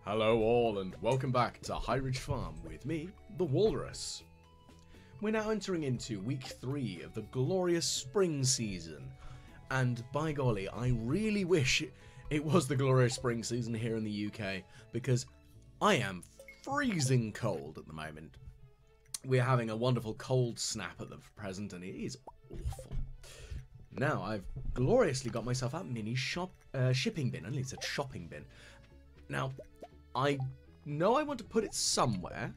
Hello all and welcome back to High Ridge Farm with me, the Walrus. We're now entering into week 3 of the glorious spring season, and by golly, I really wish it was the glorious spring season here in the UK, because I am freezing cold at the moment. We're having a wonderful cold snap at the present, and it is awful. Now, I've gloriously got myself a mini shipping bin. I nearly said shopping bin. Now, I know I want to put it somewhere.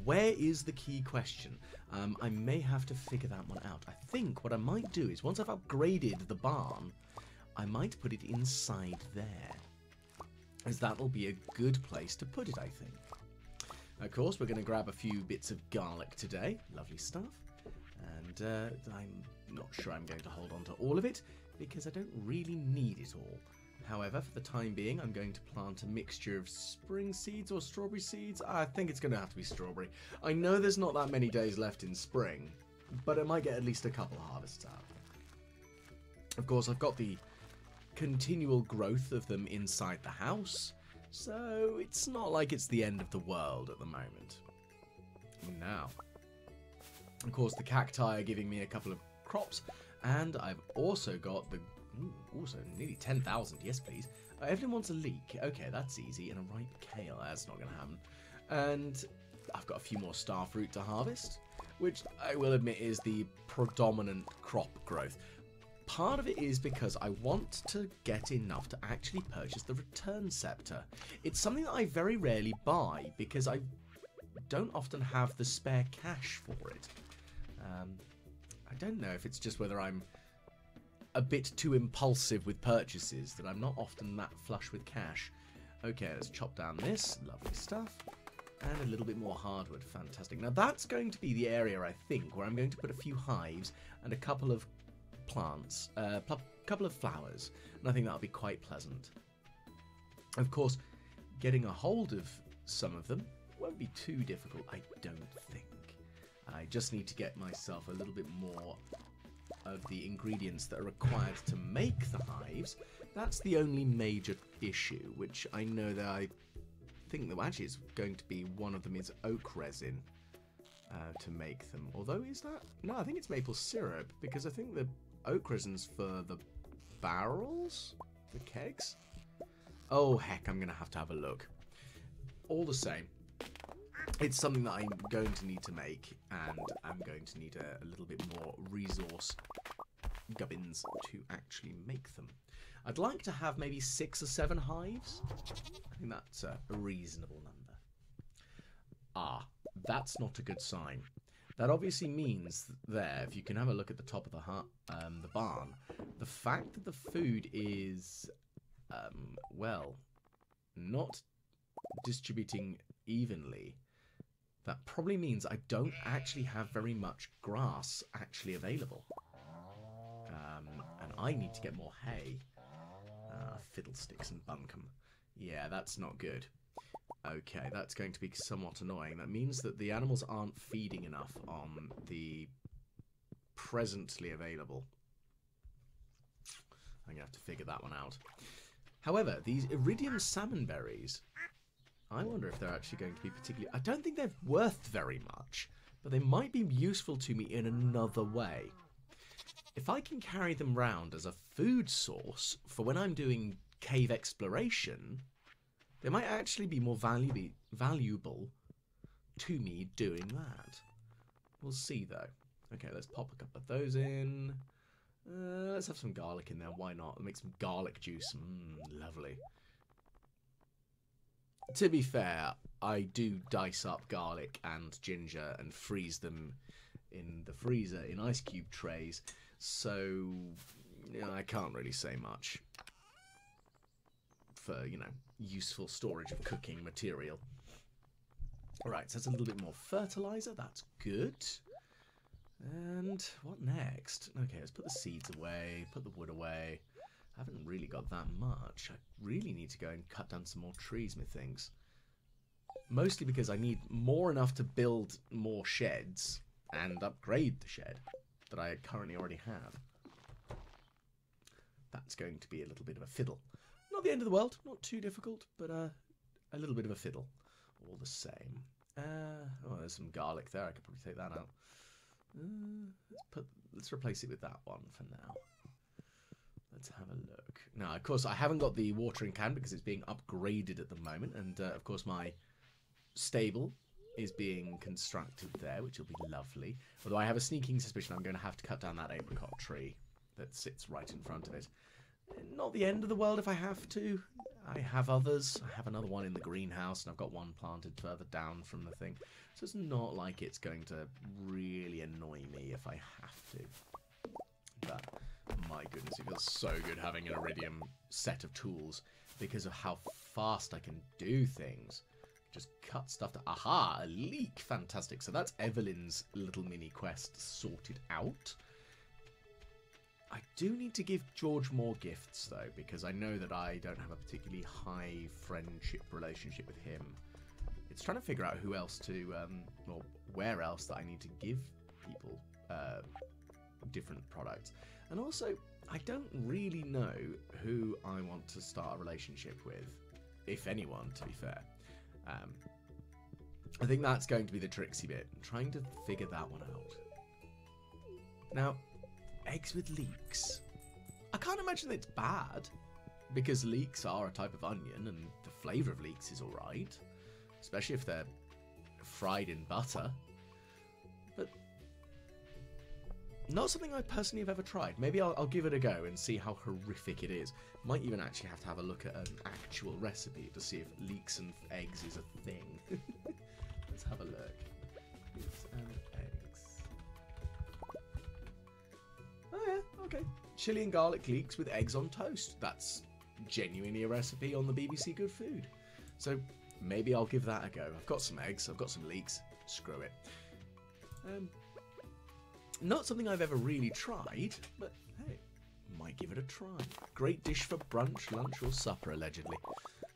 Where is the key question? I may have to figure that one out. I think what I might do is, once I've upgraded the barn, I might put it inside there, as that'll be a good place to put it, I think. Of course, we're going to grab a few bits of garlic today. Lovely stuff. And I'm not sure I'm going to hold on to all of it, because I don't really need it all. However, for the time being, I'm going to plant a mixture of spring seeds or strawberry seeds. I think it's going to have to be strawberry. I know there's not that many days left in spring, but I might get at least a couple harvests out. Of course, I've got the continual growth of them inside the house, so it's not like it's the end of the world at the moment. Now, of course, the cacti are giving me a couple of crops, and I've also got the... also, nearly 10,000, yes please. Evelyn wants a leek. Okay, that's easy. And a ripe kale, that's not going to happen. And I've got a few more star fruit to harvest, which I will admit is the predominant crop growth. Part of it is because I want to get enough to actually purchase the return scepter. It's something that I very rarely buy because I don't often have the spare cash for it. I don't know if it's just whether I'm a bit too impulsive with purchases, that I'm not often that flush with cash. Okay, let's chop down this. Lovely stuff. And a little bit more hardwood. Fantastic. Now that's going to be the area, I think, where I'm going to put a few hives and a couple of plants, a couple of flowers. And I think that'll be quite pleasant. Of course, getting a hold of some of them won't be too difficult, I don't think. I just need to get myself a little bit more of the ingredients that are required to make the hives. That's the only major issue, which I know that I think that actually is going to be one of them is oak resin to make them. Although, is that? No, I think it's maple syrup, because I think the oak resin's for the barrels? The kegs? Oh, heck, I'm going to have a look. All the same, it's something that I'm going to need to make, and I'm going to need a little bit more resource gubbins to actually make them. I'd like to have maybe 6 or 7 hives. I think that's a reasonable number. Ah, that's not a good sign. That obviously means there, if you can have a look at the top of the barn, the fact that the food is, well, not distributing evenly, that probably means I don't actually have very much grass actually available. And I need to get more hay. Fiddlesticks and bunkum. Yeah, that's not good. Okay, that's going to be somewhat annoying. That means that the animals aren't feeding enough on the presently available. I'm going to have to figure that one out. However, these iridium salmon berries, I wonder if they're actually going to be particularly... I don't think they're worth very much, but they might be useful to me in another way. If I can carry them round as a food source for when I'm doing cave exploration, they might actually be more valuable to me doing that. We'll see, though. Okay, let's pop a couple of those in. Let's have some garlic in there. Why not? Make some garlic juice. Lovely. To be fair, I do dice up garlic and ginger and freeze them in the freezer in ice cube trays, so you know, I can't really say much for, you know, useful storage of cooking material. Alright, so that's a little bit more fertilizer, that's good. And what next? Okay, let's put the seeds away, put the wood away. I haven't really got that much. I really need to go and cut down some more trees, methinks. Mostly because I need more enough to build more sheds and upgrade the shed that I currently already have. That's going to be a little bit of a fiddle. Not the end of the world, not too difficult, but a little bit of a fiddle, all the same. Oh, there's some garlic there. I could probably take that out. Let's replace it with that one for now. Let's have a look. Now, of course, I haven't got the watering can because it's being upgraded at the moment, and of course my stable is being constructed there, which will be lovely. Although I have a sneaking suspicion I'm going to have to cut down that apricot tree that sits right in front of it. Not the end of the world if I have to. I have others. I have another one in the greenhouse, and I've got one planted further down from the thing. So it's not like it's going to really annoy me if I have to. But, my goodness, it feels so good having an iridium set of tools because of how fast I can do things. Just cut stuff to... Aha! A leek! Fantastic. So that's Evelyn's little mini quest sorted out. I do need to give George more gifts, though, because I know that I don't have a particularly high friendship relationship with him. It's trying to figure out who else to, or where else that I need to give people different products. And also, I don't really know who I want to start a relationship with, if anyone, to be fair. I think that's going to be the tricksy bit, trying to figure that one out. Now, eggs with leeks. I can't imagine it's bad, because leeks are a type of onion, and the flavour of leeks is alright, especially if they're fried in butter. But not something I personally have ever tried. Maybe I'll give it a go and see how horrific it is. Might even actually have to have a look at an actual recipe to see if leeks and eggs is a thing. Let's have a look. Leeks and eggs. Oh yeah, okay. Chili and garlic leeks with eggs on toast. That's genuinely a recipe on the BBC Good Food. So maybe I'll give that a go. I've got some eggs, I've got some leeks. Screw it. Not something I've ever really tried, but hey, might give it a try. Great dish for brunch, lunch, or supper, allegedly.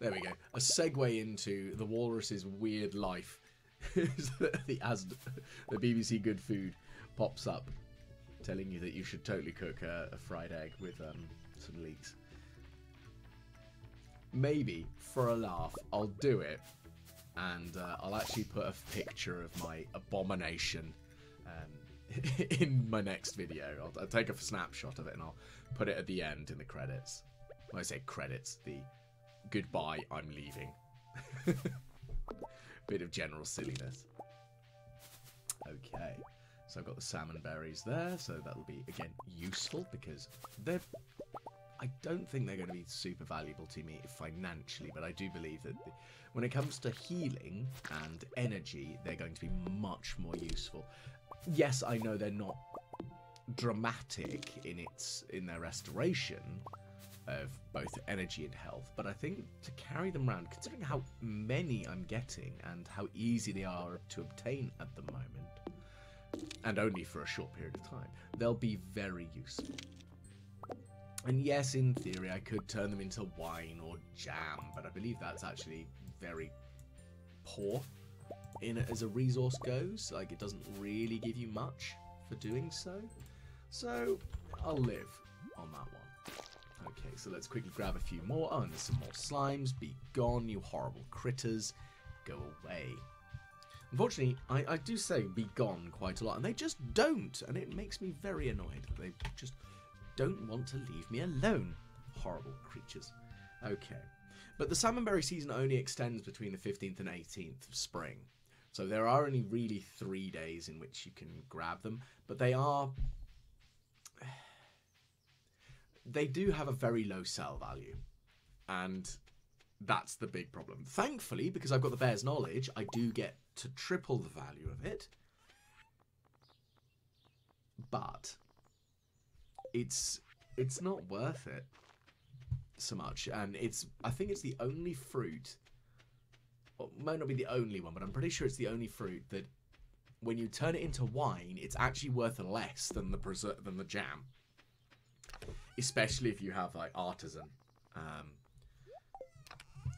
There we go. A segue into the walrus's weird life. As the BBC Good Food pops up, telling you that you should totally cook a fried egg with some leeks. Maybe, for a laugh, I'll do it, and I'll actually put a picture of my abomination in my next video. I'll take a snapshot of it and I'll put it at the end in the credits. When I say credits, the goodbye, I'm leaving. Bit of general silliness. Okay, so I've got the salmon berries there, so that'll be, again, useful because they're... I don't think they're going to be super valuable to me financially, but I do believe that when it comes to healing and energy, they're going to be much more useful. Yes, I know they're not dramatic in their restoration of both energy and health, but I think to carry them around, considering how many I'm getting and how easy they are to obtain at the moment, and only for a short period of time, they'll be very useful. And yes, in theory, I could turn them into wine or jam, but I believe that's actually very poor in it as a resource goes. Like, it doesn't really give you much for doing so. So, I'll live on that one. Okay, so let's quickly grab a few more. Oh, and there's some more slimes. Be gone, you horrible critters. Go away. Unfortunately, I do say be gone quite a lot, and they just don't, and it makes me very annoyed. They just don't want to leave me alone. Horrible creatures. Okay. But the salmonberry season only extends between the 15th and 18th of spring. So there are only really 3 days in which you can grab them. But they are... They do have a very low sell value. And that's the big problem. Thankfully, because I've got the bear's knowledge, I do get to triple the value of it. But it's not worth it so much, and I think it's the only fruit, well, it might not be the only one, but I'm pretty sure it's the only fruit that when you turn it into wine, it's actually worth less than the jam, especially if you have like artisan,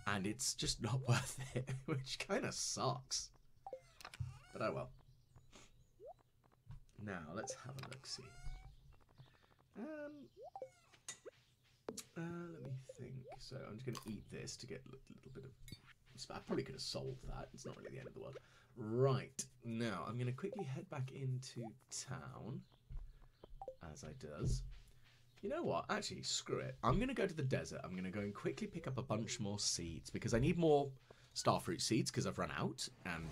and it's just not worth it, which kind of sucks. But oh well. Now let's have a look. See. Let me think. So I'm just going to eat this to get a little bit of I probably could have solved that. It's not really the end of the world. Right, now I'm going to quickly head back into town, as I does. You know what? Actually, screw it. I'm going to go to the desert. I'm going to go and quickly pick up a bunch more seeds, because I need more starfruit seeds, because I've run out, and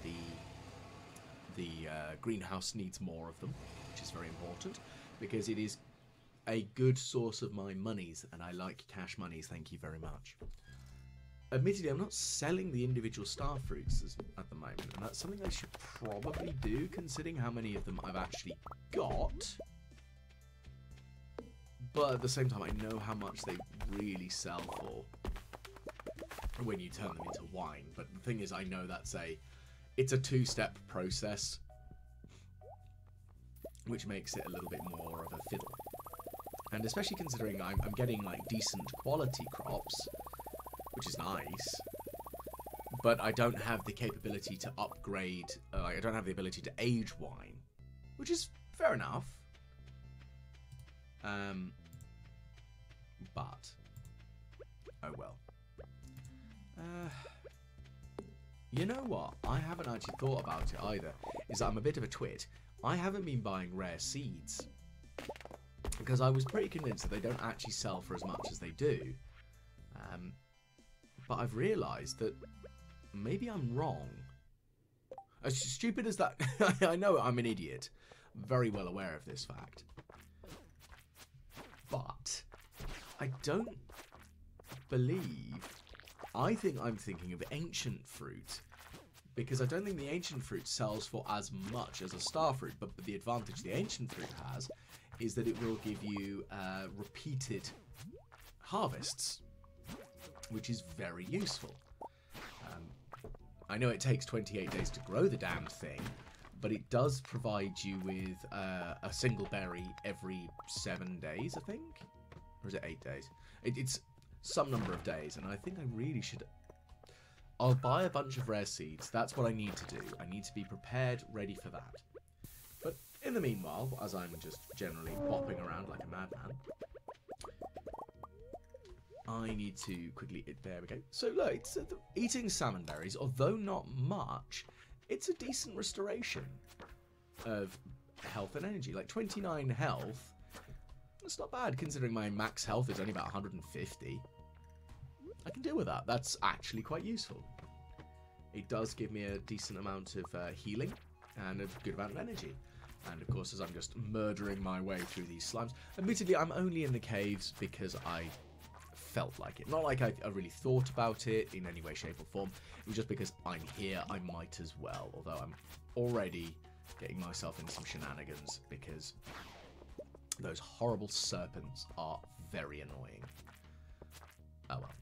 the greenhouse needs more of them, which is very important, because it is a good source of my monies, and I like cash monies, thank you very much. Admittedly, I'm not selling the individual starfruits at the moment, and that's something I should probably do, considering how many of them I've actually got. But at the same time, I know how much they really sell for when you turn them into wine. But the thing is, I know it's a two-step process, which makes it a little bit more of a fiddle. And especially considering I'm getting like decent quality crops, which is nice, but I don't have the capability to upgrade, I don't have the ability to age wine, which is fair enough. But, oh well. You know what? I haven't actually thought about it either, is that I'm a bit of a twit. I haven't been buying rare seeds, because I was pretty convinced that they don't actually sell for as much as they do. But I've realised that maybe I'm wrong. As stupid as that... I know I'm an idiot. I'm very well aware of this fact. But I don't believe... I think I'm thinking of ancient fruit. Because I don't think the ancient fruit sells for as much as a starfruit. But the advantage the ancient fruit has is that it will give you repeated harvests, which is very useful. I know it takes 28 days to grow the damn thing, but it does provide you with a single berry every 7 days, I think? Or is it 8 days? It's some number of days, and I think I really should... I'll buy a bunch of rare seeds. That's what I need to do. I need to be prepared, ready for that. But in the meanwhile, as I'm just generally bopping around like a madman, I need to quickly... There we go. So look, it's, eating salmon berries, although not much, it's a decent restoration of health and energy. Like 29 health, that's not bad considering my max health is only about 150. I can deal with that. That's actually quite useful. It does give me a decent amount of healing and a good amount of energy. And of course, as I'm just murdering my way through these slimes, admittedly, I'm only in the caves because I felt like it. Not like I really thought about it in any way, shape, or form. It was just because I'm here, I might as well. Although I'm already getting myself in some shenanigans because those horrible serpents are very annoying. Oh well.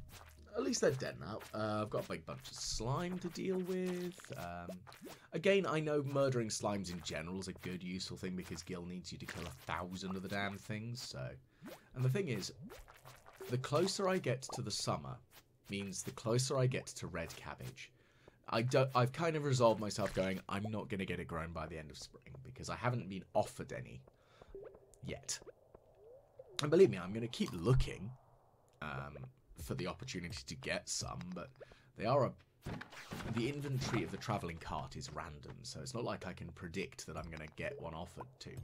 At least they're dead now. I've got a big bunch of slime to deal with. Again, I know murdering slimes in general is a good, useful thing because Gil needs you to kill 1,000 of the damn things. So, and the thing is, the closer I get to the summer means the closer I get to red cabbage. I've kind of resolved myself going, I'm not going to get it grown by the end of spring because I haven't been offered any yet. And believe me, I'm going to keep looking for the opportunity to get some, but they are the inventory of the travelling cart is random, so it's not like I can predict that I'm going to get one offered to me.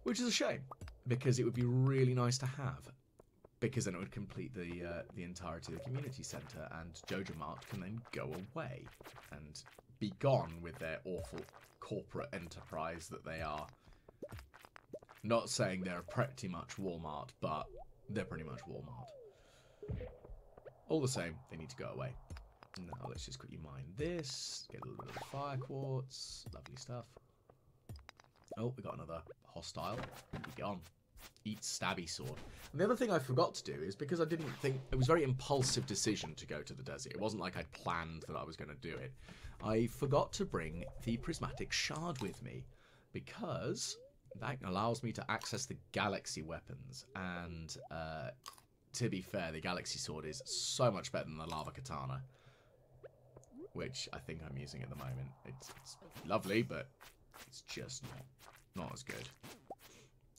Which is a shame, because it would be really nice to have. Because then it would complete the entirety of the community centre, and Jojo Mart can then go away and be gone with their awful corporate enterprise that they are. Not saying they're pretty much Walmart, but they're pretty much Walmart. All the same, they need to go away. Now let's just quickly mine this, get a little bit of fire quartz, lovely stuff. Oh, we got another hostile. Be gone. Eat stabby sword. And the other thing I forgot to do is because I didn't think... It was a very impulsive decision to go to the desert. It wasn't like I'd planned that I was going to do it. I forgot to bring the prismatic shard with me because that allows me to access the galaxy weapons. And to be fair, the galaxy sword is so much better than the lava katana, which I think I'm using at the moment. It's lovely, but it's just not as good.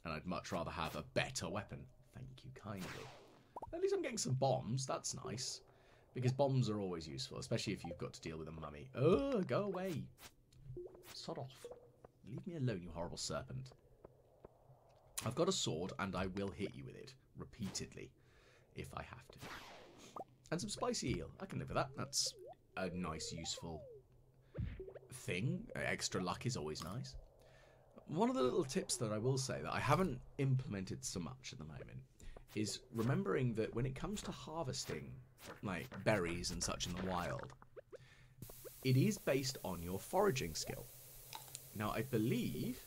And I'd much rather have a better weapon. Thank you kindly. At least I'm getting some bombs. That's nice. Because bombs are always useful, especially if you've got to deal with a mummy. Oh, go away. Sod off. Leave me alone, you horrible serpent. I've got a sword, and I will hit you with it repeatedly, if I have to. And some spicy eel. I can live with that. That's a nice, useful thing. Extra luck is always nice. One of the little tips that I will say that I haven't implemented so much at the moment is remembering that when it comes to harvesting, like berries and such in the wild, it is based on your foraging skill. Now, I believe,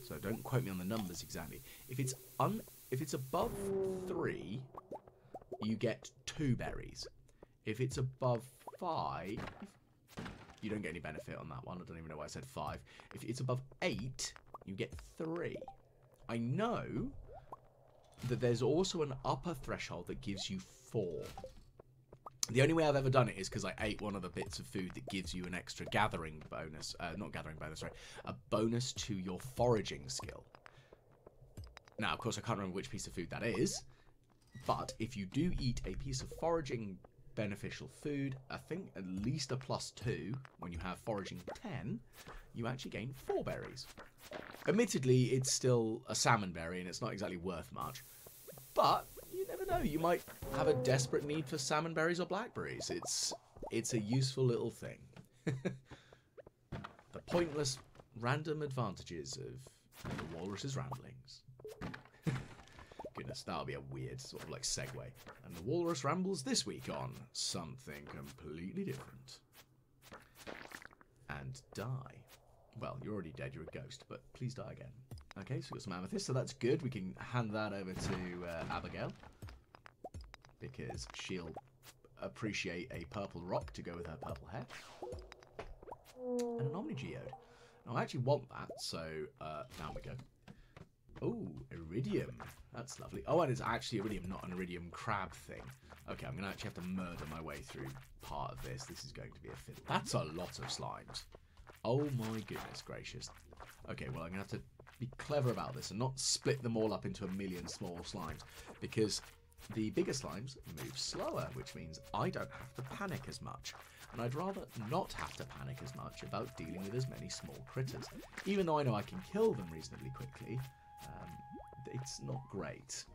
so don't quote me on the numbers exactly, if it's above 3, you get 2 berries. If it's above 5, you don't get any benefit on that one. I don't even know why I said 5. If it's above 8, you get 3. I know that there's also an upper threshold that gives you 4. The only way I've ever done it is because I ate one of the bits of food that gives you an extra gathering bonus. Not gathering bonus, sorry. A bonus to your foraging skill. Now, of course, I can't remember which piece of food that is. But if you do eat a piece of foraging beneficial food, I think at least a +2, when you have foraging 10, you actually gain 4 berries. Admittedly, it's still a salmon berry, and it's not exactly worth much. But you never know, you might have a desperate need for salmon berries or blackberries. It's a useful little thing. The pointless random advantages of the walrus's ramblings. Goodness, that'll be a weird sort of like segue. And the walrus rambles this week on something completely different. And die. Well, you're already dead, you're a ghost, but please die again. Okay, so we've got some amethyst, so that's good. We can hand that over to Abigail, because she'll appreciate a purple rock to go with her purple hair. And an omni geode. Now, I actually want that, so down we go. Oh, iridium. That's lovely. Oh, and it's actually iridium, not an iridium crab thing. Okay, I'm going to actually have to murder my way through part of this. This is going to be a fiddle. That's a lot of slimes. Oh my goodness gracious. Okay, well, I'm going to have to be clever about this and not split them all up into a million small slimes, because the bigger slimes move slower, which means I don't have to panic as much. And I'd rather not have to panic as much about dealing with as many small critters. Even though I know I can kill them reasonably quickly, it's not great.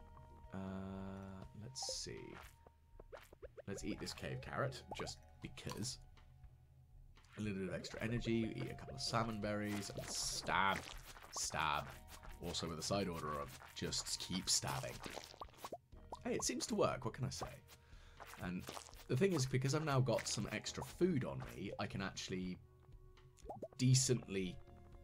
Let's see. Let's eat this cave carrot, just because. A little bit of extra energy, eat a couple of salmon berries, and stab, stab. Also with a side order of just keep stabbing. Hey, it seems to work, what can I say? And the thing is, because I've now got some extra food on me, I can actually decently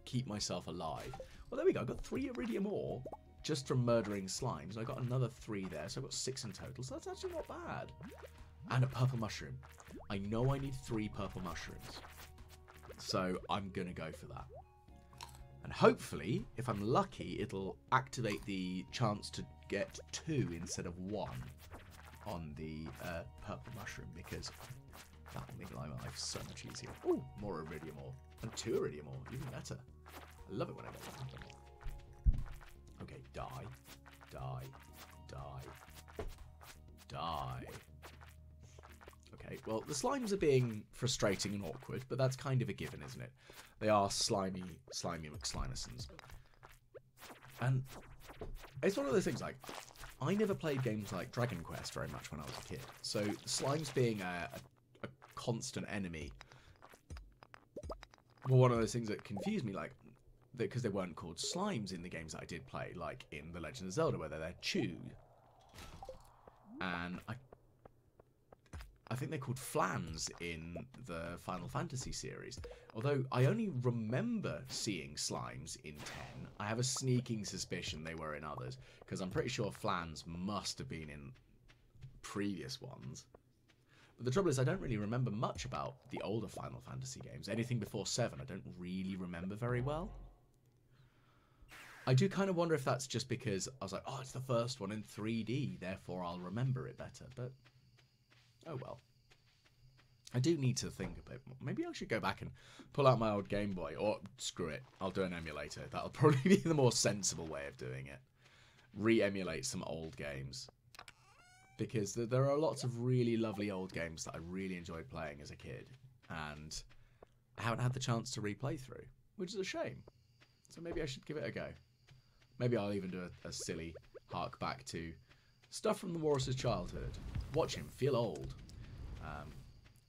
keep myself alive. Well, there we go, I got 3 iridium ore just from murdering slimes. I got another 3 there, so I've got 6 in total, so that's actually not bad. And a purple mushroom. I know I need 3 purple mushrooms, so I'm going to go for that. And hopefully, if I'm lucky, it'll activate the chance to get 2 instead of 1 on the purple mushroom, because that will make my life so much easier. Ooh, more iridium ore. And 2 iridium ore, even better. I love it when I get that. Okay, die, die, die, die. Okay, well, the slimes are being frustrating and awkward, but that's kind of a given, isn't it? They are slimy McSlimersons. And it's one of those things, like, I never played games like Dragon Quest very much when I was a kid, so slimes being a constant enemy were one of those things that confused me, like, because they weren't called slimes in the games that I did play, like in The Legend of Zelda, where they're chewed. And I think they're called flans in the Final Fantasy series. Although I only remember seeing slimes in 10. I have a sneaking suspicion they were in others, because I'm pretty sure flans must have been in previous ones. But the trouble is, I don't really remember much about the older Final Fantasy games. Anything before 7, I don't really remember very well. I do kind of wonder if that's just because I was like, oh, it's the first one in 3D, therefore I'll remember it better. But oh well. I do need to think a bit more. Maybe I should go back and pull out my old Game Boy. Or, screw it, I'll do an emulator. That'll probably be the more sensible way of doing it. Re-emulate some old games. because there are lots of really lovely old games that I really enjoyed playing as a kid, and I haven't had the chance to replay through, which is a shame. So maybe I should give it a go. Maybe I'll even do a silly hark back to stuff from the Walrus's childhood. Watch him feel old.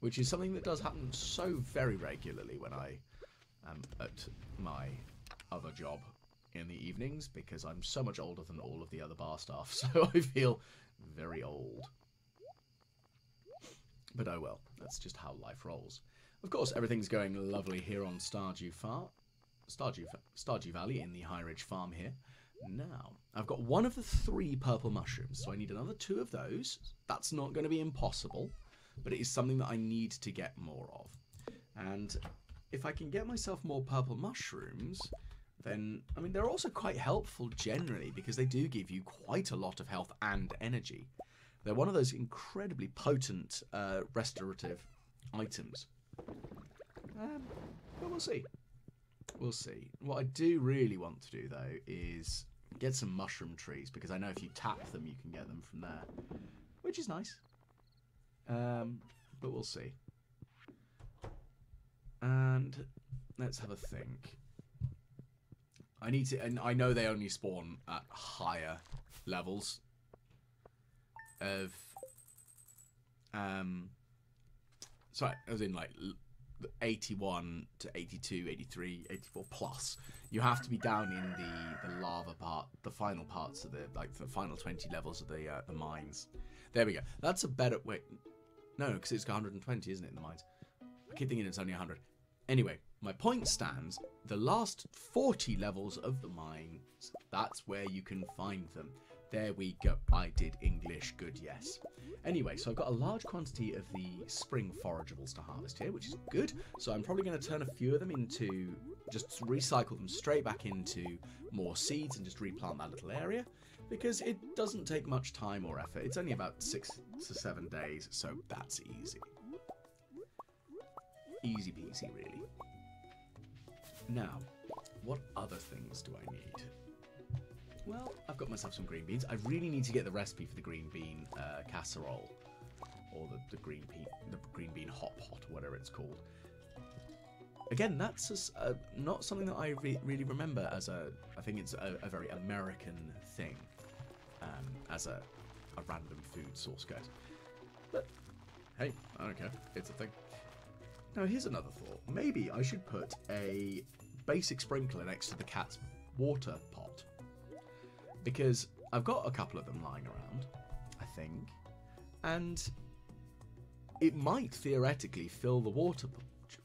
Which is something that does happen so very regularly when I am at my other job in the evenings, because I'm so much older than all of the other bar staff, so I feel very old. But oh well, that's just how life rolls. Of course, everything's going lovely here on Stardew Valley in the High Ridge Farm here. Now, I've got one of the 3 purple mushrooms, so I need another 2 of those. That's not going to be impossible, but it is something that I need to get more of. And if I can get myself more purple mushrooms, then, I mean, they're also quite helpful generally, because they do give you quite a lot of health and energy. They're one of those incredibly potent restorative items. But we'll see. We'll see. What I do really want to do, though, is get some mushroom trees, because I know if you tap them, you can get them from there, which is nice. But we'll see. And let's have a think. I need to, and I know they only spawn at higher levels of, sorry, as in like 81 to 82, 83, 84 plus. You have to be down in the lava part, the final parts of the, like the final 20 levels of the mines. There we go. That's a better, wait, no, because it's 120, isn't it, in the mines? I keep thinking it's only 100. Anyway, my point stands. The last 40 levels of the mines, that's where you can find them. There we go. I did English good, yes. Anyway, so I've got a large quantity of the spring forageables to harvest here, which is good. So I'm probably going to turn a few of them into, just recycle them straight back into more seeds and just replant that little area, because it doesn't take much time or effort. It's only about 6 to 7 days, so that's easy. Easy peasy, really. Now, what other things do I need? Well, I've got myself some green beans. I really need to get the recipe for the green bean casserole, or the green bean hot pot, or whatever it's called. Again, that's not something that I really remember as I think it's a very American thing, as a random food source goes. But hey, I don't care. It's a thing. Now, here's another thought. Maybe I should put a basic sprinkler next to the cat's water pot, because I've got a couple of them lying around, I think, and it might theoretically fill the water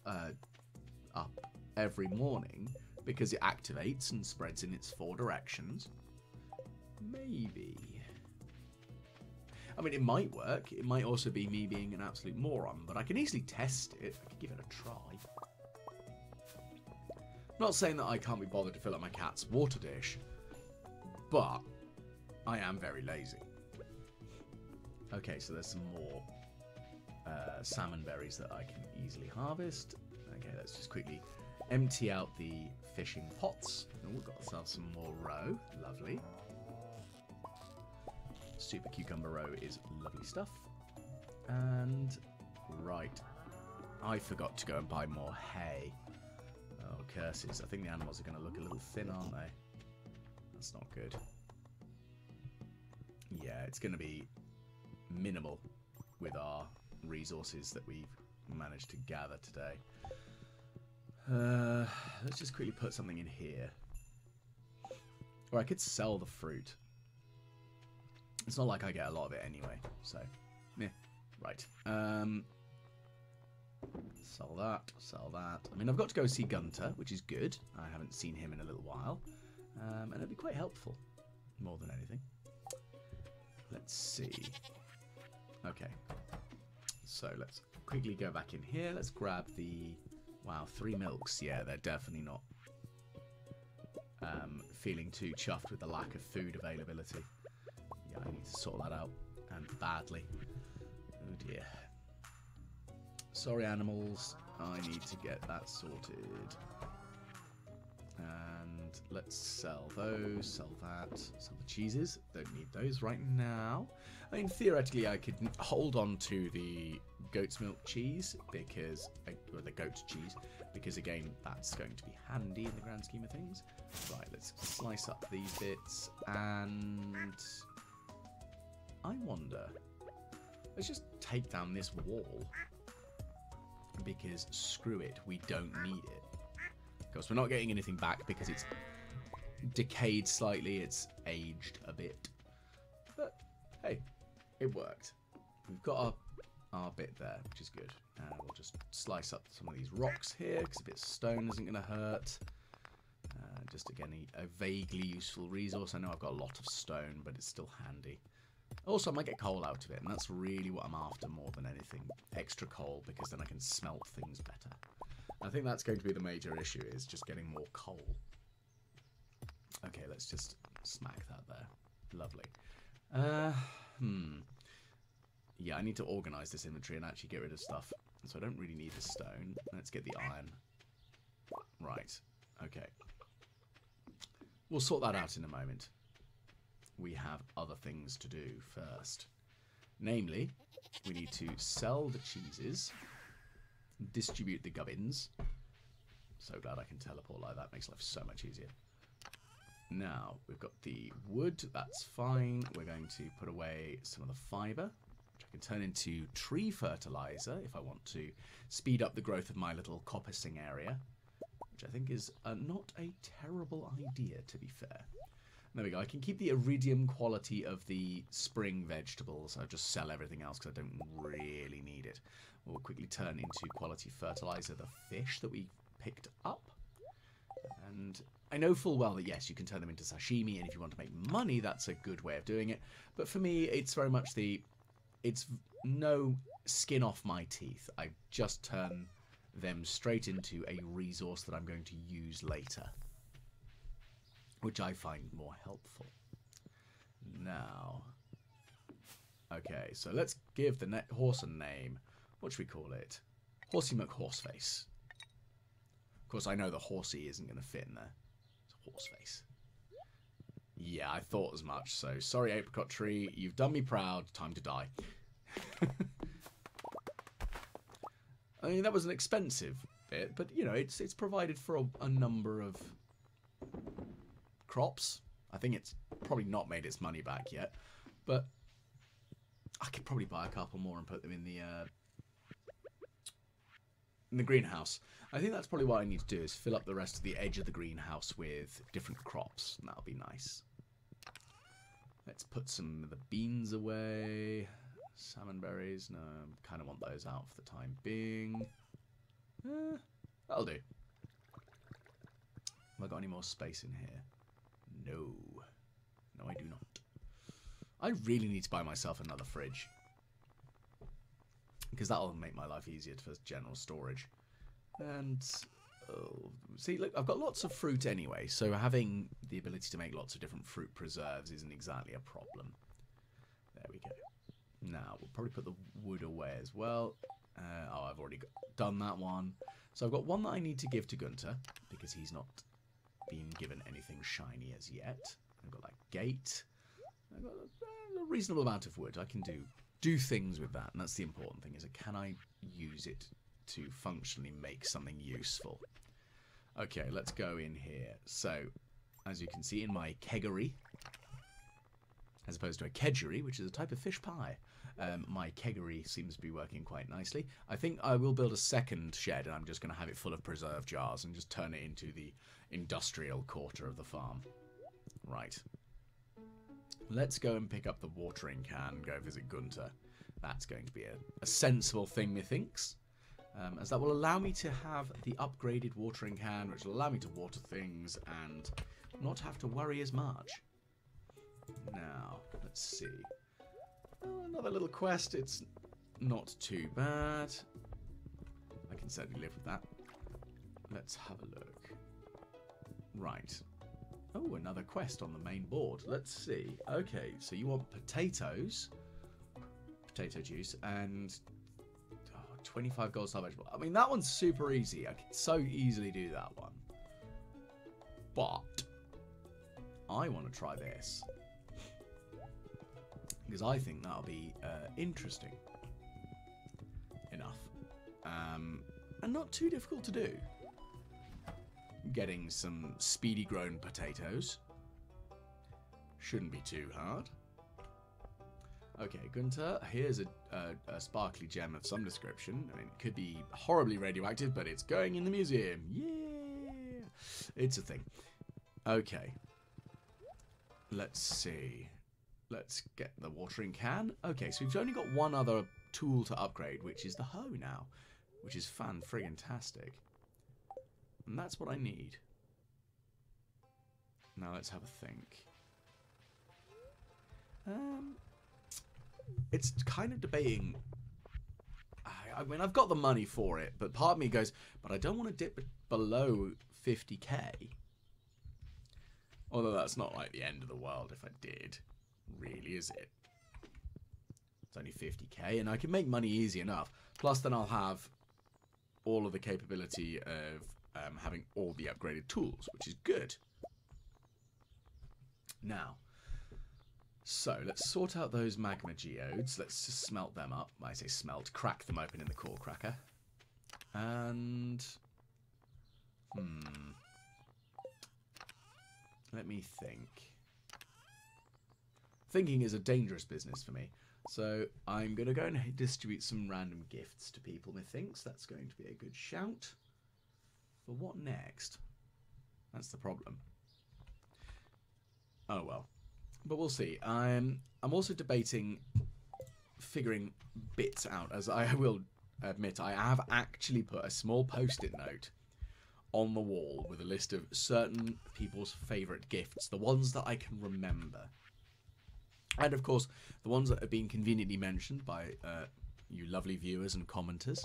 up every morning, because it activates and spreads in its 4 directions. Maybe. I mean, it might work. It might also be me being an absolute moron, but I can easily test it. I could give it a try. Not saying that I can't be bothered to fill up my cat's water dish, but I am very lazy. Okay, so there's some more salmon berries that I can easily harvest. Okay, let's just quickly empty out the fishing pots. And we've got ourselves some more roe. Lovely. Super cucumber roe is lovely stuff. And right, I forgot to go and buy more hay. Oh, curses. I think the animals are going to look a little thin, aren't they? That's not good. Yeah, it's going to be minimal with our resources that we've managed to gather today. Let's just quickly put something in here. Or I could sell the fruit. It's not like I get a lot of it anyway, so, yeah, right. Sell that, sell that. I mean, I've got to go see Gunter, which is good. I haven't seen him in a little while. And it'll be quite helpful, more than anything. Let's see. Okay. So let's quickly go back in here. Let's grab the... Wow, 3 milks. Yeah, they're definitely not feeling too chuffed with the lack of food availability. Yeah, I need to sort that out. And badly. Oh dear. Sorry, animals. I need to get that sorted. And let's sell those, sell that, sell the cheeses. Don't need those right now. I mean, theoretically, I could hold on to the goat's milk cheese because, or the goat cheese, because again, that's going to be handy in the grand scheme of things. Right, let's slice up these bits, and I wonder, let's just take down this wall, because screw it, we don't need it. Of course, we're not getting anything back because it's decayed slightly, it's aged a bit. But, hey, it worked. We've got our bit there, which is good. We'll just slice up some of these rocks here, because a bit of stone isn't going to hurt. Just, again, a vaguely useful resource. I know I've got a lot of stone, but it's still handy. Also, I might get coal out of it, and that's really what I'm after more than anything. Extra coal, because then I can smelt things better. I think that's going to be the major issue, is just getting more coal. Okay, let's just smack that there. Lovely. Yeah, I need to organise this inventory and actually get rid of stuff. So I don't really need the stone. Let's get the iron. Right. Okay. We'll sort that out in a moment. We have other things to do first. Namely, we need to sell the cheeses, distribute the gubbins. So glad I can teleport like that. Makes life so much easier. Now, we've got the wood. That's fine. We're going to put away some of the fibre, which I can turn into tree fertilizer if I want to speed up the growth of my little coppicing area, which I think is not a terrible idea, to be fair. There we go. I can keep the iridium quality of the spring vegetables. I'll just sell everything else because I don't really need it. We'll quickly turn into quality fertilizer the fish that we picked up. And I know full well that, yes, you can turn them into sashimi, and if you want to make money, that's a good way of doing it. But for me, it's very much it's no skin off my teeth. I just turn them straight into a resource that I'm going to use later, which I find more helpful. Now, okay, so let's give the horse a name. What should we call it? Horsey McHorseface. Of course, I know the horsey isn't going to fit in there. It's a horseface. Yeah, I thought as much. So, sorry, apricot tree. You've done me proud. Time to die. I mean, that was an expensive bit, but, you know, it's provided for a number of crops. I think it's probably not made its money back yet, but I could probably buy a couple more and put them in the greenhouse. I think that's probably what I need to do, is fill up the rest of the edge of the greenhouse with different crops, and that'll be nice. Let's put some of the beans away. Salmon berries, no, kind of want those out for the time being. That'll do. Have I got any more space in here? No. No, I do not. I really need to buy myself another fridge, because that'll make my life easier for general storage. And, see, look, I've got lots of fruit anyway, so having the ability to make lots of different fruit preserves isn't exactly a problem. There we go. Now, we'll probably put the wood away as well. Oh, I've already done that one. So I've got one that I need to give to Gunter, because he's not been given anything shiny as yet. I've got that gate. I've got a reasonable amount of wood. I can do things with that, and that's the important thing, is can I use it to functionally make something useful. Okay, let's go in here. So, as you can see in my keggery, as opposed to a kedgeree, which is a type of fish pie, my keggery seems to be working quite nicely. I think I will build a second shed, and I'm just going to have it full of preserve jars and just turn it into the industrial quarter of the farm. Right. Let's go and pick up the watering can and go visit Gunter. That's going to be a sensible thing, methinks. As that will allow me to have the upgraded watering can, which will allow me to water things and not have to worry as much. Now, let's see. Oh, another little quest. It's not too bad. I can certainly live with that. Let's have a look. Right. Oh, another quest on the main board. Let's see. Okay, so you want potatoes, potato juice, and 25 gold star vegetable. I mean, that one's super easy. I could so easily do that one. But I want to try this. Because I think that'll be interesting enough. And not too difficult to do. Getting some speedy grown potatoes. Shouldn't be too hard. Okay, Gunter, here's a sparkly gem of some description. I mean, it could be horribly radioactive, but it's going in the museum. Yeah! It's a thing. Okay. Let's see. Let's get the watering can. Okay, so we've only got one other tool to upgrade, which is the hoe now. Which is fan-friggin-tastic. And that's what I need. Now let's have a think. It's kind of debating. I mean, I've got the money for it, but part of me goes, but I don't want to dip below 50k. Although that's not like the end of the world if I did. Really, is it? It's only 50k, and I can make money easy enough. Plus, then I'll have all of the capability of having all the upgraded tools, which is good. Now, so let's sort out those magma geodes. Let's just smelt them up. I say smelt, crack them open in the core cracker. And let me think. Thinking is a dangerous business for me. So I'm going to go and distribute some random gifts to people, methinks. That's going to be a good shout. But what next? That's the problem. Oh well. But we'll see. I'm also debating figuring bits out, as I will admit I have actually put a small post-it note on the wall with a list of certain people's favourite gifts, the ones that I can remember. And of course, the ones that have been conveniently mentioned by you lovely viewers and commenters.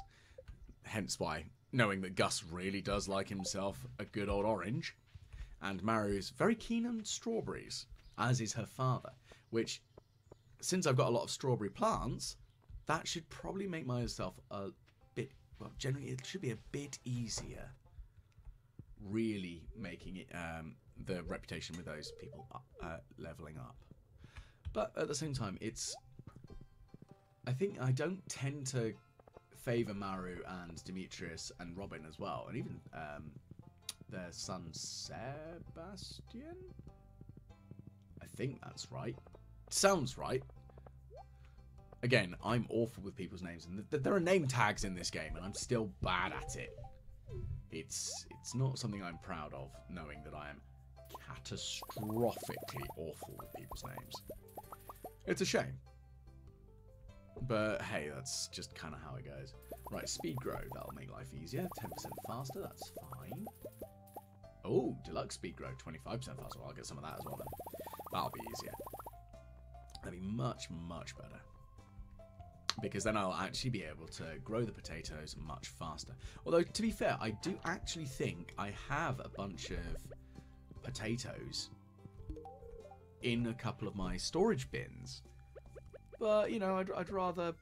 Hence why, knowing that Gus really does like himself a good old orange, and Maru's very keen on strawberries, as is her father, which, since I've got a lot of strawberry plants, that should probably make myself a bit, well, generally it should be a bit easier, really making it the reputation with those people leveling up. But at the same time, I think I don't tend to favour Maru and Demetrius and Robin as well, and even their son Sebastian? I think that's right. Sounds right. Again, I'm awful with people's names, and there are name tags in this game, and I'm still bad at it. It's not something I'm proud of, knowing that I am catastrophically awful with people's names. It's a shame. But hey, that's just kind of how it goes. Right, speed grow, that'll make life easier. 10% faster, that's fine. Oh, deluxe speed grow, 25% faster. Well, I'll get some of that as well then. That'll be easier. That'll be much, much better. Because then I'll actually be able to grow the potatoes much faster. Although, to be fair, I do actually think I have a bunch of potatoes in a couple of my storage bins. But, you know, I'd rather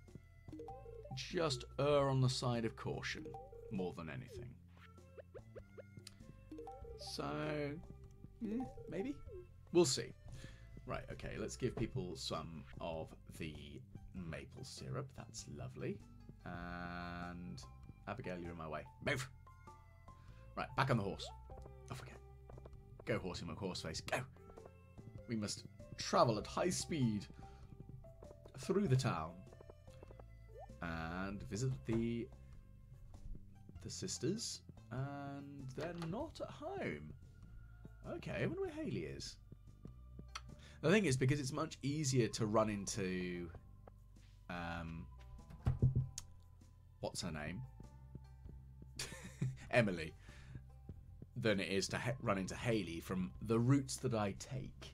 just err on the side of caution more than anything. So, yeah, maybe? We'll see. Right, okay, let's give people some of the maple syrup. That's lovely. And Abigail, you're in my way. Move! Right, back on the horse. Off we go. Go, horsey McHorseface, go! We must travel at high speed through the town and visit the sisters, and they're not at home. Okay, I wonder where Hayley is. The thing is, because it's much easier to run into what's her name? Emily, than it is to run into Hayley from the routes that I take.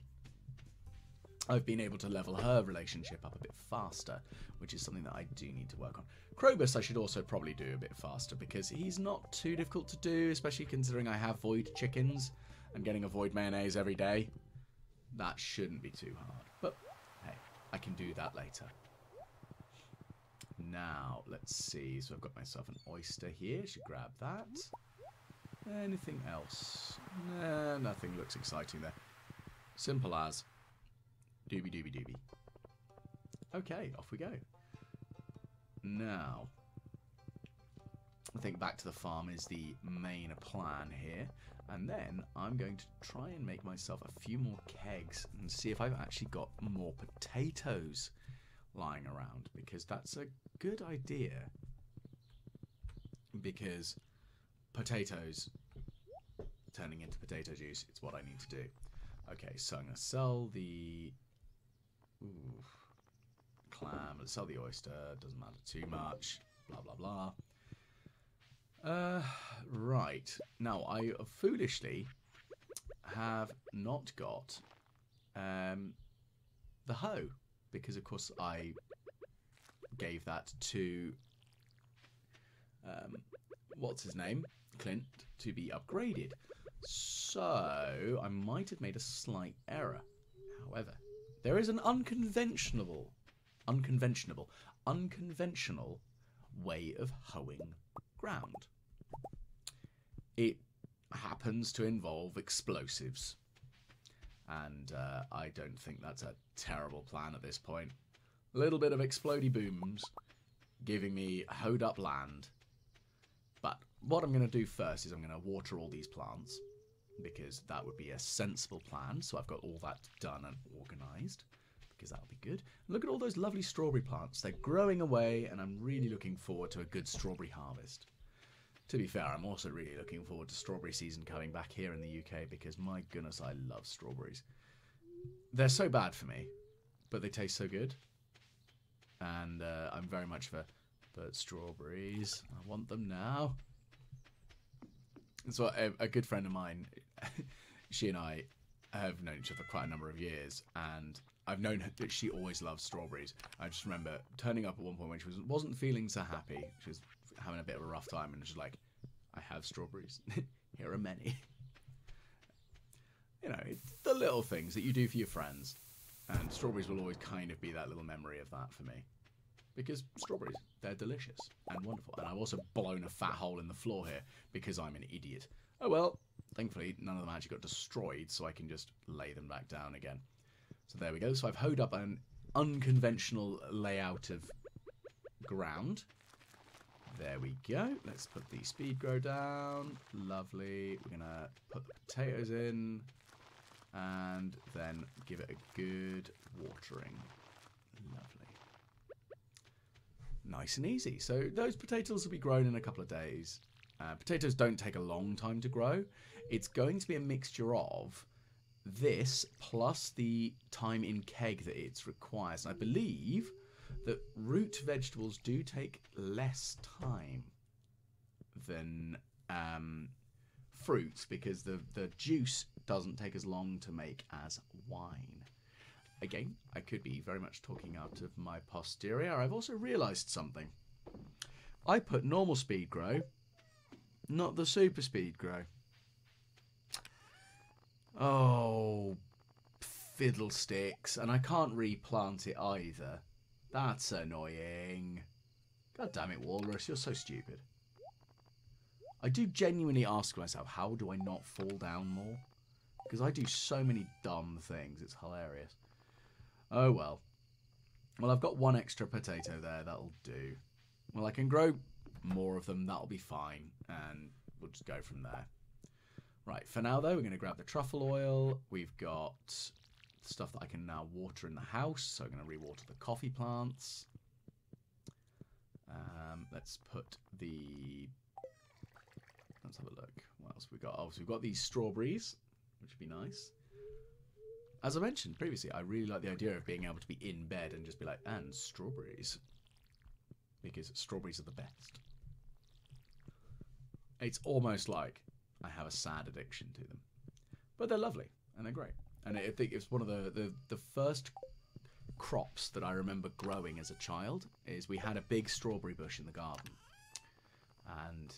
I've been able to level her relationship up a bit faster, which is something that I do need to work on. Krobus I should also probably do a bit faster, because he's not too difficult to do, especially considering I have void chickens and getting a void mayonnaise every day. That shouldn't be too hard. But, hey, I can do that later. Now, let's see. So I've got myself an oyster here. Should grab that. Anything else? Nah, nothing looks exciting there. Simple as. Doobie doobie doobie. Okay, off we go. Now, I think back to the farm is the main plan here. And then I'm going to try and make myself a few more kegs and see if I've actually got more potatoes lying around. Because that's a good idea. Because potatoes turning into potato juice, it's what I need to do. Okay, so I'm going to sell the clam, let's sell the oyster, doesn't matter too much, blah blah blah. Right, now I foolishly have not got the hoe, because of course I gave that to what's his name, Clint, to be upgraded. So I might have made a slight error. However, there is an unconventional way of hoeing ground. It happens to involve explosives. And I don't think that's a terrible plan at this point. A little bit of explodey booms giving me hoed up land. But what I'm going to do first is I'm going to water all these plants, because that would be a sensible plan. So I've got all that done and organised, because that'll be good. Look at all those lovely strawberry plants. They're growing away, and I'm really looking forward to a good strawberry harvest. To be fair, I'm also really looking forward to strawberry season coming back here in the UK, because my goodness, I love strawberries. They're so bad for me, but they taste so good. And I'm very much for, but strawberries, I want them now. So a good friend of mine, she and I have known each other quite a number of years, and I've known that she always loves strawberries. I just remember turning up at one point when she wasn't feeling so happy. She was having a bit of a rough time, and she's like, I have strawberries. Here are many. You know, it's the little things that you do for your friends. And strawberries will always kind of be that little memory of that for me. Because strawberries, they're delicious and wonderful. And I've also blown a fat hole in the floor here because I'm an idiot. Oh well, thankfully none of them actually got destroyed, so I can just lay them back down again. So there we go. So I've hoed up an unconventional layout of ground. There we go. Let's put the speed grow down. Lovely. We're going to put the potatoes in and then give it a good watering. Lovely. Nice and easy. So those potatoes will be grown in a couple of days. Potatoes don't take a long time to grow. It's going to be a mixture of this plus the time in keg that it requires. And I believe that root vegetables do take less time than fruits, because the juice doesn't take as long to make as wine. Again, I could be very much talking out of my posterior. I've also realised something. I put normal speed grow, not the super speed grow. Oh, fiddlesticks. And I can't replant it either. That's annoying. God damn it, Walrus, you're so stupid. I do genuinely ask myself, how do I not fall down more? Because I do so many dumb things, it's hilarious. Oh well. Well, I've got one extra potato there, that'll do. Well, I can grow more of them, that'll be fine. And we'll just go from there. Right, for now though, we're going to grab the truffle oil. We've got stuff that I can now water in the house, so I'm going to re-water the coffee plants. Let's put the... Let's have a look. What else we got? Oh, so we've got these strawberries, which would be nice. As I mentioned previously, I really like the idea of being able to be in bed and just be like, and strawberries. Because strawberries are the best. It's almost like I have a sad addiction to them. But they're lovely, and they're great. And I think it's one of the first crops that I remember growing as a child, is we had a big strawberry bush in the garden. And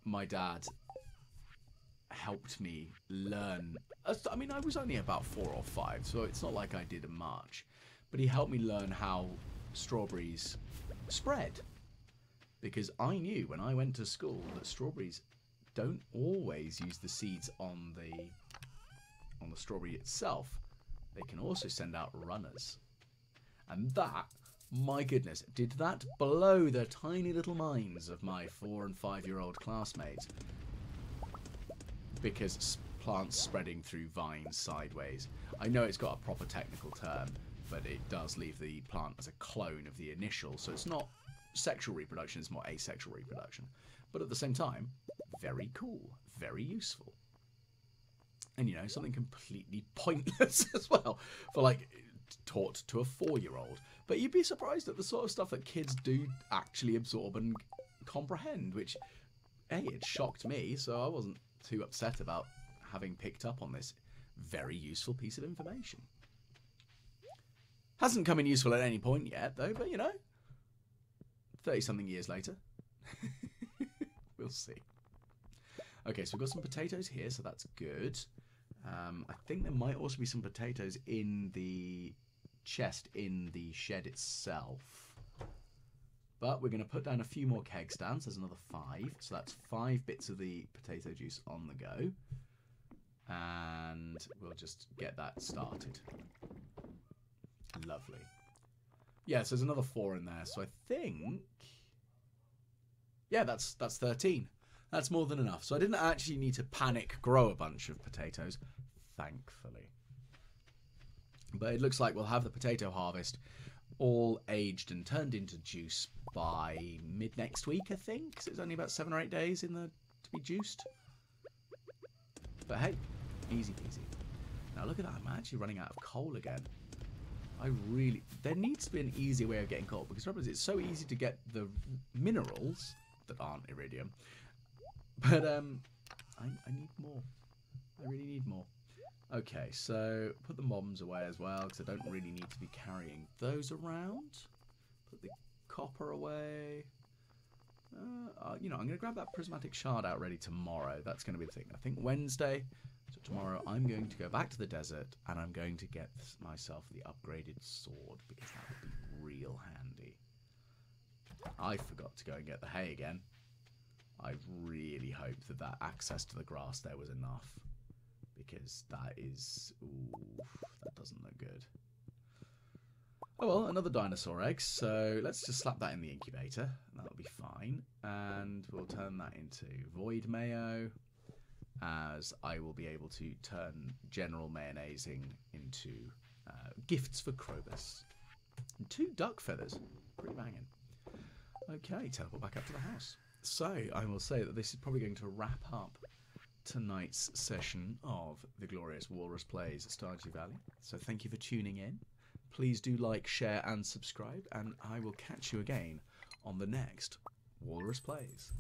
my dad helped me learn. I mean, I was only about 4 or 5, so it's not like I did much. But he helped me learn how strawberries spread. Because I knew when I went to school that strawberries don't always use the seeds on the on the strawberry itself, they can also send out runners. And that, my goodness, did that blow the tiny little minds of my 4- and 5-year-old classmates. Because plants spreading through vines sideways. I know it's got a proper technical term, but it does leave the plant as a clone of the initial, so it's not sexual reproduction, it's more asexual reproduction. But at the same time, very cool, very useful. And, you know, something completely pointless as well, for, like, taught to a 4-year-old. But you'd be surprised at the sort of stuff that kids do actually absorb and comprehend, which, hey, it shocked me, so I wasn't too upset about having picked up on this very useful piece of information. Hasn't come in useful at any point yet, though, but, you know, 30-something years later. We'll see. Okay, so we've got some potatoes here, so that's good. I think there might also be some potatoes in the chest in the shed itself. But we're going to put down a few more keg stands. There's another 5. So that's 5 bits of the potato juice on the go. And we'll just get that started. Lovely. Yes, there's another 4 in there. So I think... yeah, that's 13. That's more than enough. So I didn't actually need to panic grow a bunch of potatoes, thankfully. But it looks like we'll have the potato harvest all aged and turned into juice by mid-next week, I think. So it's only about 7 or 8 days in the to be juiced. But hey, easy peasy. Now look at that, I'm actually running out of coal again. There needs to be an easier way of getting coal, because remember, it's so easy to get the minerals that aren't iridium. But I need more. I really need more. Okay, so put the moms away as well, because I don't really need to be carrying those around. Put the copper away. You know, I'm going to grab that prismatic shard out ready tomorrow. That's going to be the thing. I think Wednesday. So tomorrow I'm going to go back to the desert and I'm going to get myself the upgraded sword, because that would be real handy. I forgot to go and get the hay again. I really hoped that that access to the grass there was enough, because that is... ooh, that doesn't look good. Oh well, another dinosaur egg, so let's just slap that in the incubator. That'll be fine. And we'll turn that into void mayo, as I will be able to turn general mayonnaising into gifts for Krobus. And 2 duck feathers. Pretty banging. Okay, teleport back up to the house. So, I will say that this is probably going to wrap up tonight's session of the Glorious Walrus Plays Stardew Valley. So thank you for tuning in. Please do like, share and subscribe, and I will catch you again on the next Walrus Plays.